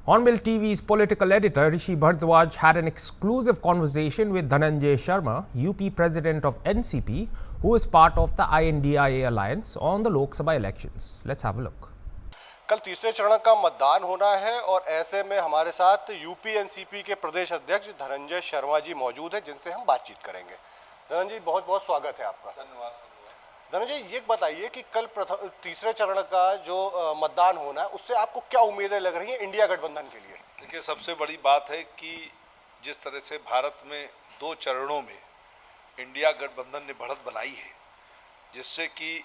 Hornbill TV's political editor Rishi Bhardwaj had an exclusive conversation with Dhananjay Sharma, UP president of NCP, who is part of the INDIA alliance on the Lok Sabha elections. Let's have a look. कल तीसरे चरण का मतदान होना है और ऐसे में हमारे साथ यूपी एनसीपी के प्रदेश अध्यक्ष धनंजय शर्मा जी मौजूद हैं, जिनसे हम बातचीत करेंगे। धनंजय जी, बहुत बहुत स्वागत है आपका। धन्यवाद। धनंजय जी, ये बताइए कि कल तीसरे चरण का जो मतदान होना है, उससे आपको क्या उम्मीदें लग रही हैं इंडिया गठबंधन के लिए? देखिए, सबसे बड़ी बात है कि जिस तरह से भारत में 2 चरणों में इंडिया गठबंधन ने बढ़त बनाई है, जिससे कि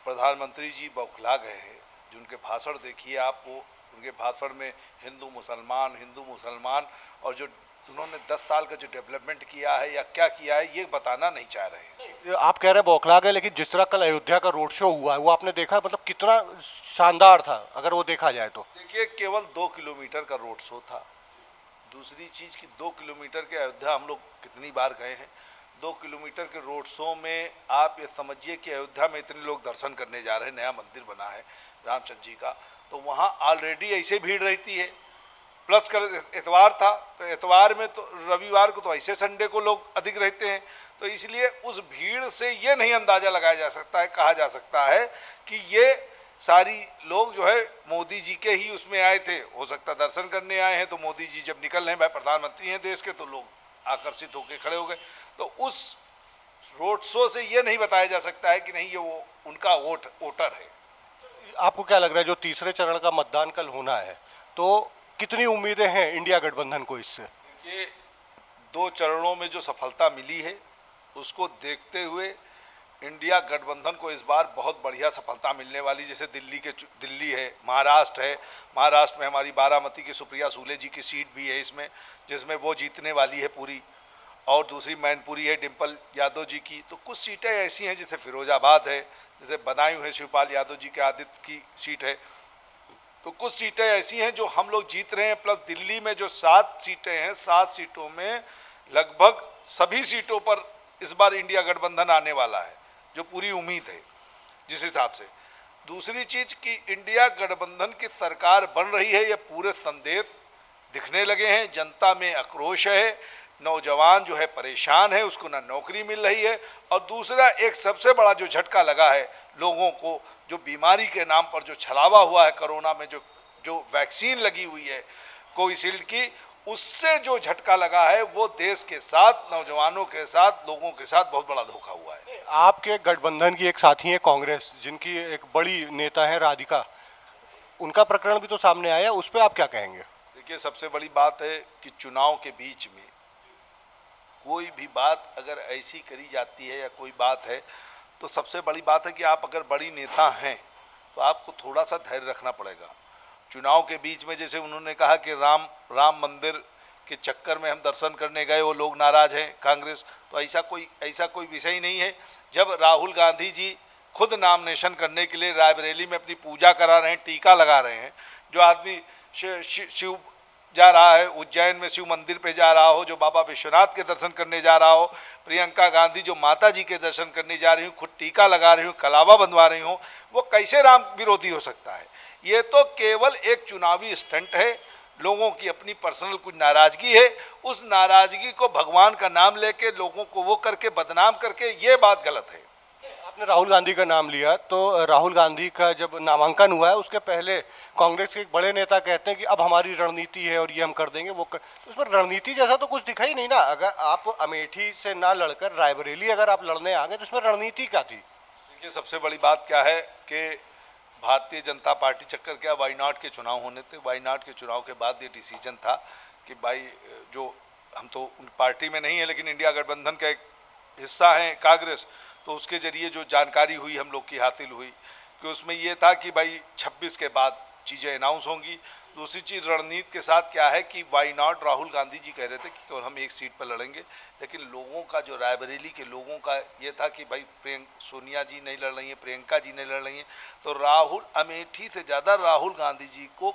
प्रधानमंत्री जी बौखला गए हैं। जिनके भाषण देखिए आप, वो उनके भाषण में हिंदू मुसलमान और जो उन्होंने 10 साल का जो डेवलपमेंट किया है या क्या किया है, ये बताना नहीं चाह रहे हैं। आप कह रहे हैं बौखला गए, लेकिन जिस तरह कल अयोध्या का रोड शो हुआ है वो आपने देखा, मतलब कितना शानदार था अगर वो देखा जाए तो। देखिए, केवल 2 किलोमीटर का रोड शो था। दूसरी चीज़ कि 2 किलोमीटर के अयोध्या हम लोग कितनी बार गए हैं। 2 किलोमीटर के रोड शो में आप ये समझिए कि अयोध्या में इतने लोग दर्शन करने जा रहे हैं, नया मंदिर बना है रामचंद्र जी का, तो वहाँ ऑलरेडी ऐसे भीड़ रहती है। प्लस कल इतवार था, तो इतवार में तो रविवार को तो ऐसे संडे को लोग अधिक रहते हैं, तो इसलिए उस भीड़ से ये नहीं अंदाज़ा लगाया जा सकता है, कहा जा सकता है कि ये सारी लोग जो है मोदी जी के ही उसमें आए थे। हो सकता दर्शन करने आए हैं, तो मोदी जी जब निकल रहे हैं, भाई प्रधानमंत्री हैं देश के, तो लोग आकर्षित होकर खड़े हो गए। तो उस रोड शो से ये नहीं बताया जा सकता है कि नहीं ये वो उनका वोटर है। आपको क्या लग रहा है जो तीसरे चरण का मतदान कल होना है, तो कितनी उम्मीदें हैं इंडिया गठबंधन को इससे? ये 2 चरणों में जो सफलता मिली है, उसको देखते हुए इंडिया गठबंधन को इस बार बहुत बढ़िया सफलता मिलने वाली। जैसे दिल्ली है, महाराष्ट्र है, महाराष्ट्र में हमारी बारामती की सुप्रिया सूले जी की सीट भी है इसमें, जिसमें वो जीतने वाली है पूरी, और दूसरी मैनपुरी है डिम्पल यादव जी की। तो कुछ सीटें ऐसी हैं, जैसे फिरोजाबाद है, जैसे बदायूं है, शिवपाल यादव जी के आदित्य की सीट है। तो कुछ सीटें ऐसी हैं जो हम लोग जीत रहे हैं। प्लस दिल्ली में जो 7 सीटें हैं, 7 सीटों में लगभग सभी सीटों पर इस बार इंडिया गठबंधन आने वाला है, जो पूरी उम्मीद है जिस हिसाब से। दूसरी चीज़ कि इंडिया गठबंधन की सरकार बन रही है, ये पूरे संदेश दिखने लगे हैं। जनता में आक्रोश है, नौजवान जो है परेशान है, उसको ना नौकरी मिल रही है, और दूसरा एक सबसे बड़ा जो झटका लगा है लोगों को, जो बीमारी के नाम पर जो छलावा हुआ है कोरोना में, जो वैक्सीन लगी हुई है कोविशील्ड की, उससे जो झटका लगा है, वो देश के साथ, नौजवानों के साथ, लोगों के साथ बहुत बड़ा धोखा हुआ है। आपके गठबंधन की एक साथी है कांग्रेस, जिनकी एक बड़ी नेता है राधिका, उनका प्रकरण भी तो सामने आया, उस पर आप क्या कहेंगे? देखिए, सबसे बड़ी बात है कि चुनाव के बीच में कोई भी बात अगर ऐसी करी जाती है या कोई बात है, तो सबसे बड़ी बात है कि आप अगर बड़ी नेता हैं तो आपको थोड़ा सा धैर्य रखना पड़ेगा। चुनाव के बीच में जैसे उन्होंने कहा कि राम मंदिर के चक्कर में हम दर्शन करने गए, वो लोग नाराज़ हैं कांग्रेस, तो ऐसा कोई विषय ही नहीं है। जब राहुल गांधी जी खुद नॉमिनेशन करने के लिए रायबरेली में अपनी पूजा करा रहे हैं, टीका लगा रहे हैं, जो आदमी शिव जा रहा है, उज्जैन में शिव मंदिर पे जा रहा हो, जो बाबा विश्वनाथ के दर्शन करने जा रहा हो, प्रियंका गांधी जो माता जी के दर्शन करने जा रही हूँ, खुद टीका लगा रही हूँ, कलावा बंधवा रही हूँ, वो कैसे राम विरोधी हो सकता है? ये तो केवल एक चुनावी स्टंट है। लोगों की अपनी पर्सनल कुछ नाराज़गी है, उस नाराज़गी को भगवान का नाम लेके लोगों को वो करके बदनाम करके, ये बात गलत है। आपने राहुल गांधी का नाम लिया, तो राहुल गांधी का जब नामांकन हुआ है उसके पहले कांग्रेस के एक बड़े नेता कहते हैं कि अब हमारी रणनीति है और ये हम कर देंगे, तो उसमें रणनीति जैसा तो कुछ दिखा ही नहीं ना। अगर आप अमेठी से ना लड़कर रायबरेली अगर आप लड़ने आ गए, तो उसमें रणनीति क्या थी? देखिए, सबसे बड़ी बात क्या है कि भारतीय जनता पार्टी चक्कर क्या, वायनाड के चुनाव होने थे। वायनाड के चुनाव के बाद ये डिसीजन था कि भाई, जो हम तो उन पार्टी में नहीं है, लेकिन इंडिया गठबंधन का एक हिस्सा है कांग्रेस, तो उसके ज़रिए जो जानकारी हुई हम लोग की हासिल हुई कि उसमें ये था कि भाई 26 के बाद चीज़ें अनाउंस होंगी। दूसरी चीज़ रणनीति के साथ क्या है कि वाई नॉट, राहुल गांधी जी कह रहे थे कि केवल हम एक सीट पर लड़ेंगे, लेकिन लोगों का जो रायबरेली के लोगों का ये था कि भाई सोनिया जी नहीं लड़ रही हैं, प्रियंका जी नहीं लड़ रही हैं, तो राहुल अमेठी से ज़्यादा राहुल गांधी जी को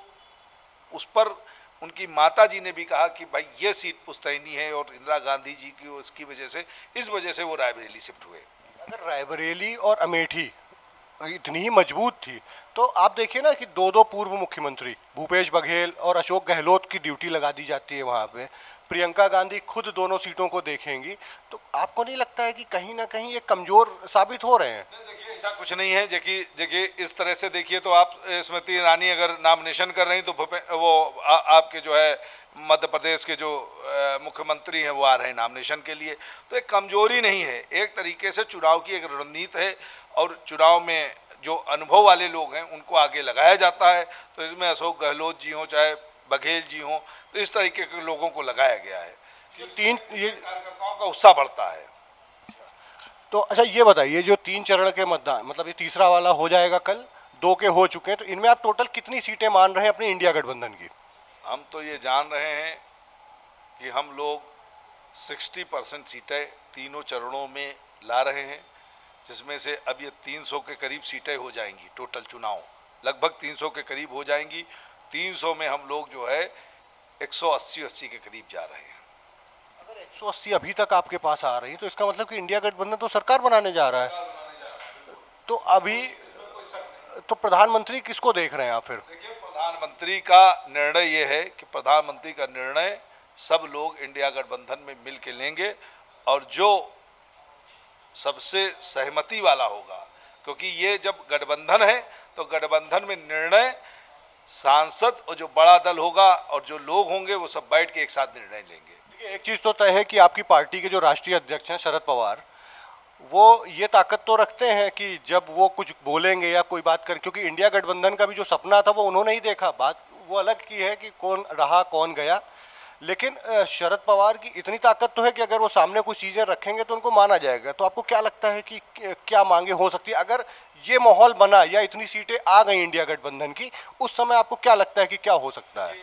उस पर उनकी माता जी ने भी कहा कि भाई ये सीट पुश्तैनी है, और इंदिरा गांधी जी की उसकी वजह से, इस वजह से वो रायबरेली शिफ्ट हुए। अगर रायबरेली और अमेठी इतनी ही मजबूत थी। तो आप देखिए ना कि दो दो पूर्व मुख्यमंत्री भूपेश बघेल और अशोक गहलोत की ड्यूटी लगा दी जाती है वहाँ पे। प्रियंका गांधी खुद दोनों सीटों को देखेंगी। तो आपको नहीं लगता है कि कहीं ना कहीं ये कमजोर साबित हो रहे हैं? देखिए ऐसा कुछ नहीं है। देखिए देखिए इस तरह से देखिए तो आप स्मृति ईरानी अगर नॉमिनेशन कर रही तो आपके जो है मध्य प्रदेश के जो मुख्यमंत्री हैं वो आ रहे हैं नॉमिनेशन के लिए। तो एक कमजोरी नहीं है, एक तरीके से चुनाव की एक रणनीति है और चुनाव में जो अनुभव वाले लोग हैं उनको आगे लगाया जाता है। तो इसमें अशोक गहलोत जी हों चाहे बघेल जी हों, तो इस तरीके के लोगों को लगाया गया है कि ये कार्यकर्ताओं का उत्साह बढ़ता है। तो अच्छा ये बताइए, जो 3 चरण के मतदान, मतलब ये तीसरा वाला हो जाएगा कल, 2 के हो चुके हैं, तो इनमें आप टोटल कितनी सीटें मान रहे हैं अपनी इंडिया गठबंधन की? हम तो ये जान रहे हैं कि हम लोग 60% सीटें तीनों चरणों में ला रहे हैं, जिसमें से अब ये 300 के करीब सीटें हो जाएंगी। टोटल चुनाव लगभग 300 के करीब हो जाएंगी। 300 में हम लोग जो है 180 के करीब जा रहे हैं। अगर 180 अभी तक आपके पास आ रही है तो इसका मतलब कि इंडिया गठबंधन तो सरकार बनाने जा रहा है। तो अभी तो प्रधानमंत्री किसको देख रहे हैं आप फिर? देखिए प्रधानमंत्री का निर्णय ये है कि प्रधानमंत्री का निर्णय सब लोग इंडिया गठबंधन में मिल के लेंगे और जो सबसे सहमति वाला होगा, क्योंकि ये जब गठबंधन है तो गठबंधन में निर्णय सांसद और जो बड़ा दल होगा और जो लोग होंगे वो सब बैठ के एक साथ निर्णय लेंगे। देखिए एक चीज़ तो तय है कि आपकी पार्टी के जो राष्ट्रीय अध्यक्ष हैं शरद पवार, वो ये ताकत तो रखते हैं कि जब वो कुछ बोलेंगे या कोई बात करें, क्योंकि इंडिया गठबंधन का भी जो सपना था वो उन्होंने ही देखा। बात वो अलग की है कि कौन रहा कौन गया, लेकिन शरद पवार की इतनी ताकत तो है कि अगर वो सामने कुछ चीज़ें रखेंगे तो उनको माना जाएगा। तो आपको क्या लगता है कि क्या मांगे हो सकती है अगर ये माहौल बना या इतनी सीटें आ गई इंडिया गठबंधन की, उस समय आपको क्या लगता है कि क्या हो सकता है?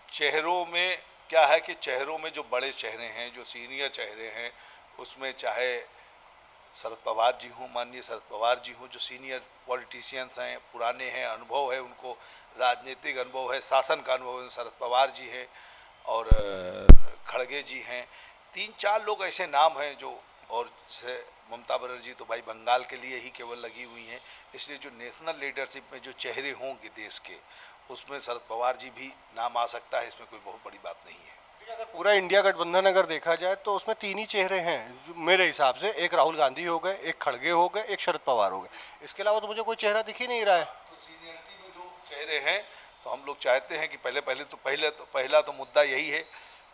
चेहरों में क्या है कि चेहरों में जो बड़े चेहरे हैं, जो सीनियर चेहरे हैं, उसमें चाहे शरद पवार जी हों, माननीय शरद पवार जी हों, जो सीनियर पॉलिटिशियंस हैं, पुराने हैं, अनुभव है उनको, राजनीतिक अनुभव है, शासन का अनुभव है, शरद पवार जी हैं और खड़गे जी हैं। 3-4 लोग ऐसे नाम हैं जो, और से ममता बनर्जी तो भाई बंगाल के लिए ही केवल लगी हुई हैं। इसलिए जो नेशनल लीडरशिप में जो चेहरे होंगे देश के, उसमें शरद पवार जी भी नाम आ सकता है। इसमें कोई बहुत बड़ी बात नहीं है। अगर पूरा इंडिया गठबंधन अगर देखा जाए तो उसमें 3 ही चेहरे हैं जो मेरे हिसाब से, एक राहुल गांधी हो गए, एक खड़गे हो गए, एक शरद पवार हो गए। इसके अलावा तो मुझे कोई चेहरा दिख ही नहीं रहा है। तो सीनियरिटी में जो चेहरे हैं, तो हम लोग चाहते हैं कि पहला तो मुद्दा यही है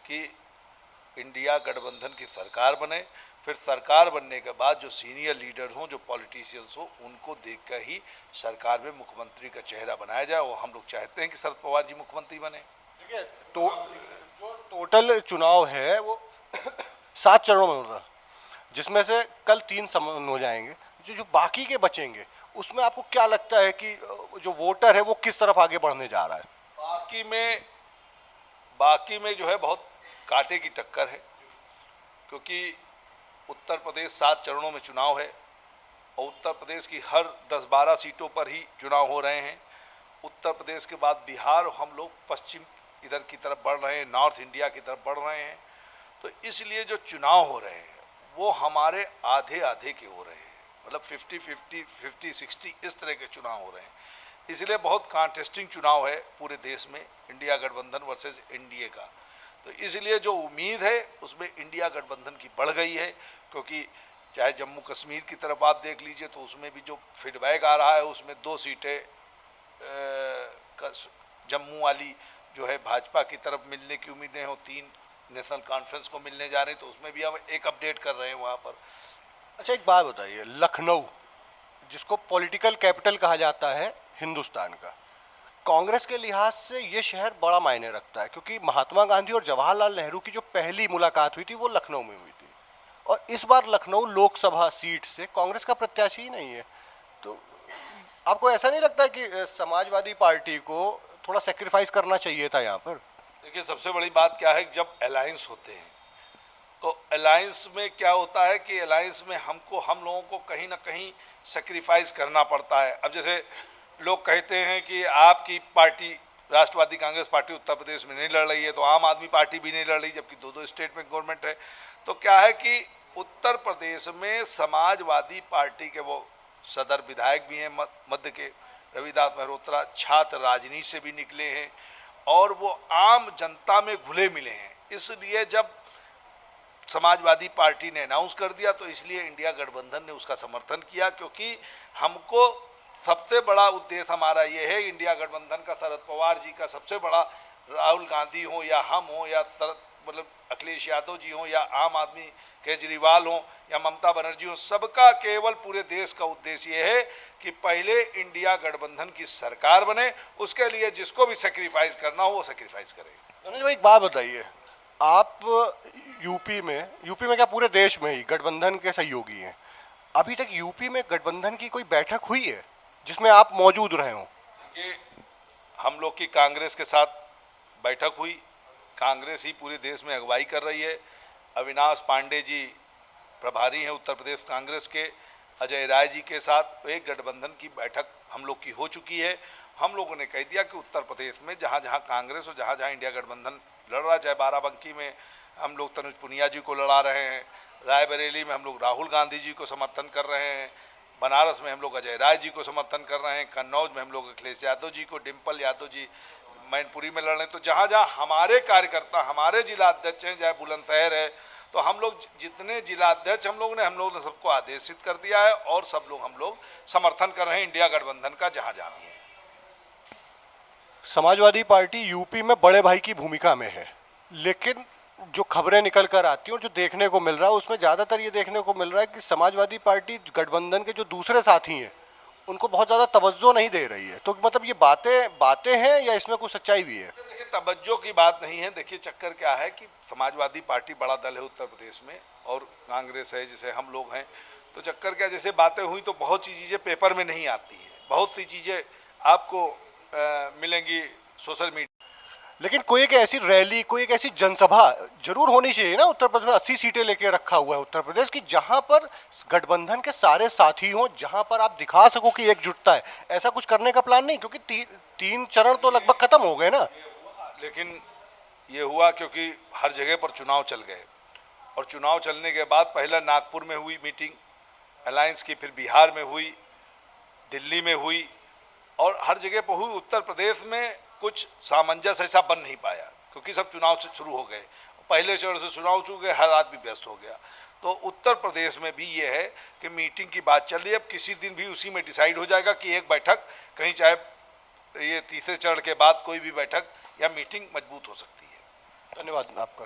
कि इंडिया गठबंधन की सरकार बने। फिर सरकार बनने के बाद जो सीनियर लीडर्स हों, जो पॉलिटिशियंस हों, उनको देखकर ही सरकार में मुख्यमंत्री का चेहरा बनाया जाए। और हम लोग चाहते हैं कि शरद पवार जी मुख्यमंत्री बने। देखिए तो जो टोटल चुनाव है वो 7 चरणों में हो रहा है, जिसमें से कल 3 संपन्न हो जाएंगे। जो बाकी के बचेंगे उसमें आपको क्या लगता है कि जो वोटर है वो किस तरफ आगे बढ़ने जा रहा है? बाकी में जो है बहुत कांटे की टक्कर है, क्योंकि उत्तर प्रदेश 7 चरणों में चुनाव है और उत्तर प्रदेश की हर 10-12 सीटों पर ही चुनाव हो रहे हैं। उत्तर प्रदेश के बाद बिहार और हम लोग पश्चिम इधर की तरफ बढ़ रहे हैं, नॉर्थ इंडिया की तरफ बढ़ रहे हैं। तो इसलिए जो चुनाव हो रहे हैं वो हमारे आधे आधे के हो रहे हैं, मतलब 50-50, 50-60 इस तरह के चुनाव हो रहे हैं। इसलिए बहुत कॉन्टेस्टिंग चुनाव है पूरे देश में, इंडिया गठबंधन वर्सेस एनडीए का। तो इसलिए जो उम्मीद है उसमें इंडिया गठबंधन की बढ़ गई है, क्योंकि चाहे जम्मू कश्मीर की तरफ आप देख लीजिए तो उसमें भी जो फीडबैक आ रहा है उसमें 2 सीटें जम्मू वाली जो है भाजपा की तरफ मिलने की उम्मीदें हैं और 3 नेशनल कॉन्फ्रेंस को मिलने जा रहे हैं। तो उसमें भी हम एक अपडेट कर रहे हैं वहाँ पर। अच्छा एक बात बताइए, लखनऊ जिसको पॉलिटिकल कैपिटल कहा जाता है हिंदुस्तान का, कांग्रेस के लिहाज से ये शहर बड़ा मायने रखता है, क्योंकि महात्मा गांधी और जवाहरलाल नेहरू की जो पहली मुलाकात हुई थी वो लखनऊ में हुई थी, और इस बार लखनऊ लोकसभा सीट से कांग्रेस का प्रत्याशी ही नहीं है। तो आपको ऐसा नहीं लगता कि समाजवादी पार्टी को थोड़ा सेक्रीफाइस करना चाहिए था यहाँ पर? देखिए सबसे बड़ी बात क्या है, जब अलायंस होते हैं तो अलायंस में क्या होता है कि अलायंस में हम लोगों को कहीं ना कहीं सेक्रीफाइस करना पड़ता है। अब जैसे लोग कहते हैं कि आपकी पार्टी राष्ट्रवादी कांग्रेस पार्टी उत्तर प्रदेश में नहीं लड़ रही है तो आम आदमी पार्टी भी नहीं लड़ रही, जबकि 2-2 स्टेट में गवर्नमेंट है। तो क्या है कि उत्तर प्रदेश में समाजवादी पार्टी के वो सदर विधायक भी हैं मध्य के, रविदास मेहरोत्रा छात्र राजनीति से भी निकले हैं और वो आम जनता में घुले मिले हैं। इसलिए जब समाजवादी पार्टी ने अनाउंस कर दिया तो इसलिए इंडिया गठबंधन ने उसका समर्थन किया, क्योंकि हमको सबसे बड़ा उद्देश्य हमारा ये है, इंडिया गठबंधन का शरद पवार जी का सबसे बड़ा, राहुल गांधी हो या हम हो या मतलब अखिलेश यादव जी हो या आम आदमी केजरीवाल हो या ममता बनर्जी हो, सबका केवल पूरे देश का उद्देश्य ये है कि पहले इंडिया गठबंधन की सरकार बने, उसके लिए जिसको भी सेक्रीफाइस करना हो वो सेक्रीफाइस करे। धनंजय भाई, एक बात बताइए, आप यूपी में क्या पूरे देश में ही गठबंधन के सहयोगी हैं, अभी तक यूपी में गठबंधन की कोई बैठक हुई है जिसमें आप मौजूद रहे हो? देखिए, हम लोग की कांग्रेस के साथ बैठक हुई, कांग्रेस ही पूरे देश में अगुवाई कर रही है। अविनाश पांडे जी प्रभारी हैं उत्तर प्रदेश कांग्रेस के, अजय राय जी के साथ एक गठबंधन की बैठक हम लोग की हो चुकी है। हम लोगों ने कह दिया कि उत्तर प्रदेश में जहाँ जहाँ कांग्रेस और जहाँ जहाँ इंडिया गठबंधन लड़ रहा है, चाहे बाराबंकी में हम लोग तनुज पुनिया जी को लड़ा रहे हैं, रायबरेली में हम लोग राहुल गांधी जी को समर्थन कर रहे हैं, बनारस में हम लोग अजय राय जी को समर्थन कर रहे हैं, कन्नौज में हम लोग अखिलेश यादव जी को, डिम्पल यादव जी मैनपुरी में लड़ रहे हैं। तो जहाँ जहाँ हमारे कार्यकर्ता, हमारे जिला अध्यक्ष हैं, चाहे बुलंदशहर है, तो हम लोग जितने जिला अध्यक्ष हम लोग ने सबको आदेशित कर दिया है और सब लोग हम लोग समर्थन कर रहे हैं इंडिया गठबंधन का जहाँ जहाँ भी है। समाजवादी पार्टी यूपी में बड़े भाई की भूमिका में है, लेकिन जो खबरें निकल कर आती हैं और जो देखने को मिल रहा है उसमें ज़्यादातर ये देखने को मिल रहा है कि समाजवादी पार्टी गठबंधन के जो दूसरे साथी हैं उनको बहुत ज़्यादा तवज्जो नहीं दे रही है। तो मतलब ये बातें हैं या इसमें कुछ सच्चाई भी है? देखिए, तवज्जो की बात नहीं है। देखिए, चक्कर क्या है कि समाजवादी पार्टी बड़ा दल है उत्तर प्रदेश में और कांग्रेस है जैसे हम लोग हैं, तो चक्कर क्या, जैसे बातें हुई तो बहुत सी चीज़ें पेपर में नहीं आती हैं, बहुत सी चीज़ें आपको मिलेंगी सोशल मीडिया। लेकिन कोई एक ऐसी रैली, कोई एक ऐसी जनसभा जरूर होनी चाहिए ना। उत्तर प्रदेश में 80 सीटें लेके रखा हुआ है उत्तर प्रदेश की, जहां पर गठबंधन के सारे साथी हों, जहां पर आप दिखा सको कि एकजुटता है। ऐसा कुछ करने का प्लान नहीं, क्योंकि तीन चरण तो लगभग खत्म हो गए ना। लेकिन ये हुआ क्योंकि हर जगह पर चुनाव चल गए और चुनाव चलने के बाद पहले नागपुर में हुई मीटिंग अलायंस की, फिर बिहार में हुई, दिल्ली में हुई और हर जगह पर हुई। उत्तर प्रदेश में कुछ सामंजस्य ऐसा बन नहीं पाया क्योंकि सब चुनाव से शुरू हो गए, पहले चरण से चुनाव शुरू हो गए, हर आदमी व्यस्त हो गया। तो उत्तर प्रदेश में भी ये है कि मीटिंग की बात चल रही है, अब किसी दिन भी उसी में डिसाइड हो जाएगा कि एक बैठक कहीं, चाहे ये तीसरे चरण के बाद कोई भी बैठक या मीटिंग मजबूत हो सकती है। धन्यवाद आपका।